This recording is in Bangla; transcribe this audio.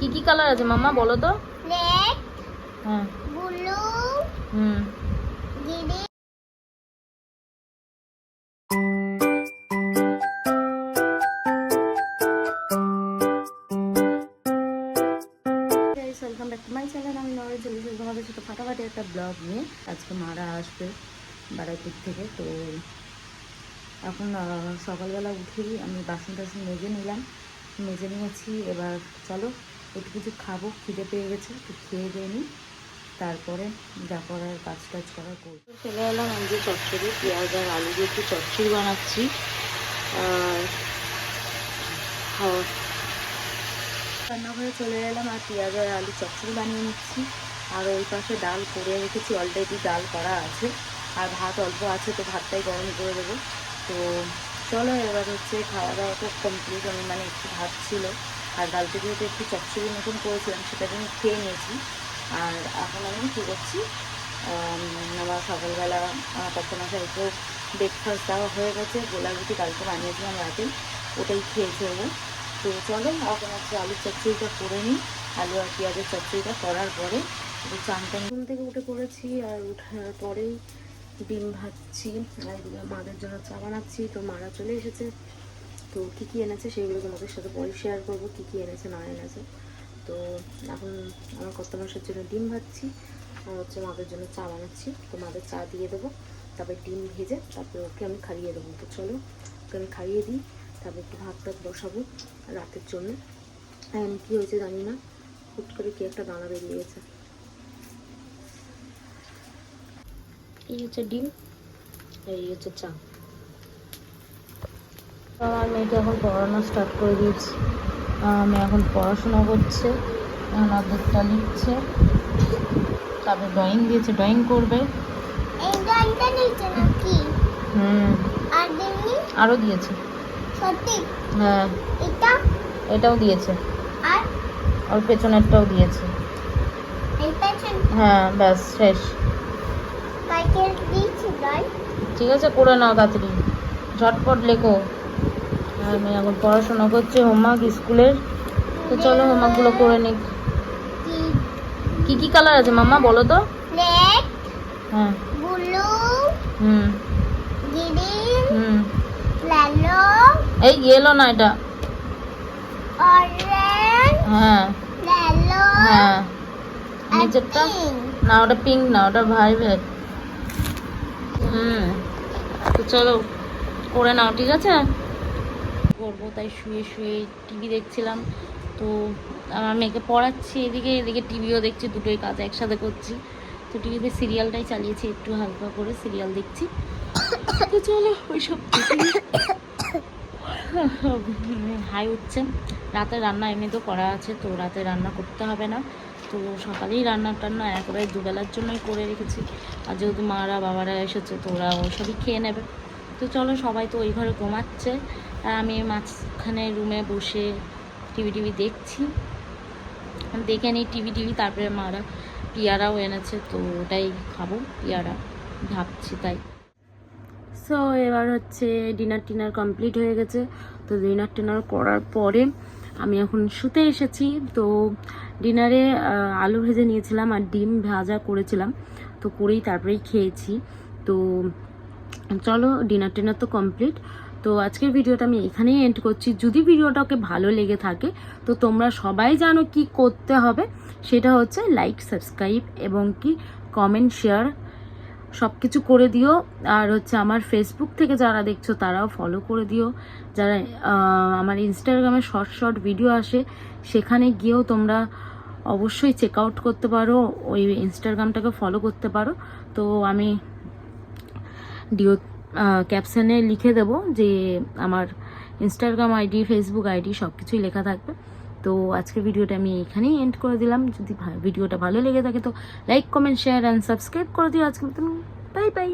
কি কালার আছে মাম্মা বলো তো? রেড, হ্যাঁ, blue, hmm. Green. Welcome back to my channel. আমি নরে চলে এসেছি তোমাদের সাথে ফাটাফাটি একটা ব্লগ নিয়ে। আজকে মারা আসবে বাড়াইপুর থেকে। তো এখন সকালবেলা উঠেই আমি বাসন টাসন মেজে নিয়েছি। এবার চলো একটু কিছু খাবো, খিদে পেয়ে গেছে, তো খেয়ে দিয়ে নিই, তারপরে যা করার কাজ টাজ করার করবো। চলে এলাম আমি যে চচ্চড়ি, পেঁয়াজ আর আলু দিয়ে একটু চচ্চড়ি বানাচ্ছি। আর রান্নাঘরে চলে এলাম আর পেঁয়াজ আর আলু চচ্চড়ি বানিয়ে নিচ্ছি। আর ওই পাশে ডাল করে রেখেছি, অলরেডি ডাল করা আছে, আর ভাত অল্প আছে, তো ভাতটাই গরম করে দেবো। তো চলো এবার হচ্ছে খাওয়া দাওয়া তো কমপ্লিট। আমি মানে একটু ভাত ছিল আর ডালটা যেহেতু একটু চচ্চড়ি মতন করেছিলাম, সেটা আমি খেয়ে নিয়েছি। আর এখন আমি কী করছি, আমার সকালবেলা কর্তামশাইকেও ব্রেকফাস্ট দেওয়া হয়ে গেছে। গোলা রুটি কালকে বানিয়েছিলাম রাতে, ওটাই খেয়েছে ওরা। তো চলো এখন হচ্ছে আলুর চচ্চড়িটা করে নিই। আলু আর পেঁয়াজের চচ্চড়িটা করার পরে একটু চান টান ঘুম থেকে উঠে পড়েছি। আর ওঠার পরেই ডিম ভাজছি আর মাদের জন্য চা বানাচ্ছি। তো মারা চলে এসেছে, তো কী কী এনেছে সেগুলো তোমাদের সাথে পরে শেয়ার করবো, কী কী এনেছে না এনেছে। তো এখন আমার কর্তামশাইয়ের জন্য ডিম ভাজছি আর হচ্ছে মাদের জন্য চা বানাচ্ছি। তো মাদের চা দিয়ে দেবো, তারপরে ডিম ভেজে তারপরে ওকে আমি খাইয়ে দেবো। তো চলো ওকে আমি খাইয়ে দিই, তারপর একটু ভাত টাত বসাবো রাতের জন্য। এখন কী হয়েছে জানি না, হুট করে কি একটা দানা বেরিয়ে গেছে। এই হচ্ছে ডিম, এই হচ্ছে চা। আমার মেয়েকে এখন পড়ানো স্টার্ট করে দিয়েছি। আমি এখন পড়াশোনা করছে, এখন অর্ধেকটা লিখছে, তারপরে ড্রয়িং দিয়েছে, ড্রয়িং করবে। এই গানটা নিচে নাকি? আর দিননি আরও দিয়েছে। সত্যি? হ্যাঁ, এটাও দিয়েছে, আর ওর পেছনেরটাও দিয়েছে। এই পেছন? হ্যাঁ, ব্যাস শেষ। কালকে দিয়েছি গান। ঠিক আছে, করে নাও তাড়াতাড়ি, ঝটপট লেখো। আর মেয়ে এখন পড়াশোনা করছে, হোমওয়ার্ক স্কুলের। তো চলো হোমওয়ার্কগুলো করে নিক। কি কালার আছে মাম্মা বলো তো? রেড, হ্যাঁ, ব্লু, হুম, গ্রিন, হুম। ইয়েলো, এই ইয়েলো না, এটা অরেঞ্জ, হ্যাঁ, ইয়েলো, হ্যাঁ। নিচেরটা না, ওটা পিঙ্ক না, ওটা ভাইলেট। তো চলো করে নাও, ঠিক আছে? করবো তাই শুয়ে শুয়ে টিভি দেখছিলাম। তো আমার মেয়েকে পড়াচ্ছি, এদিকে টিভিও দেখছি, দুটোই কাজ একসাথে করছি। তো টিভিতে সিরিয়ালটাই চালিয়েছি, একটু হালকা করে সিরিয়াল দেখছি। তো চলো ওইসব হাই উঠছে। রাতে রান্না এমনিতেও করা আছে, তো রাতে রান্না করতে হবে না। তো সকালেই রান্না টান্না একেবারে দুবেলার জন্যই করে রেখেছি। আর যেহেতু মারা বাবারা এসেছে, তো ওরা ওইসবই খেয়ে নেবে। তো চলো সবাই তো ওই ঘরে ঘুমাচ্ছে আর আমি মাঝখানে রুমে বসে টিভি দেখছি। দেখে নিই টিভি, তারপরে মারা পিয়ারাও এনেছে, তো ওটাই খাবো, পিয়ারা ভাবছি তাই। সো এবার হচ্ছে ডিনার কমপ্লিট হয়ে গেছে। তো ডিনার করার পরে আমি এখন শুতে এসেছি। তো ডিনারে আলু ভেজে নিয়েছিলাম আর ডিম ভাজা করেছিলাম, তো করেই তারপরেই খেয়েছি। তো চলো ডিনার তো কমপ্লিট। তো আজকের ভিডিওটা আমি এখানেই এন্ড করছি। যদি ভিডিওটাকে ভালো লেগে থাকে তো তোমরা সবাই জানো কি করতে হবে, সেটা হচ্ছে লাইক, সাবস্ক্রাইব এবং কি কমেন্ট, শেয়ার সব কিছু করে দিও। আর হচ্ছে আমার ফেসবুক থেকে যারা দেখছো তারাও ফলো করে দিও। যারা আমার ইনস্টাগ্রামে শর্ট ভিডিও আসে, সেখানে গিয়েও তোমরা অবশ্যই চেক আউট করতে পারো, ওই ইনস্টাগ্রামটাকে ফলো করতে পারো। তো আমি ক্যাপশনে লিখে দেব যে আমার ইনস্টাগ্রাম আইডি, ফেসবুক আইডি সব কিছুই লেখা থাকবে। তো আজকের ভিডিওটা আমি এখানেই এন্ড করে দিলাম। যদি ভিডিওটা ভালো লেগে থাকে তো like, comment, share and subscribe করে দিও। আজকের মতন বাই বাই।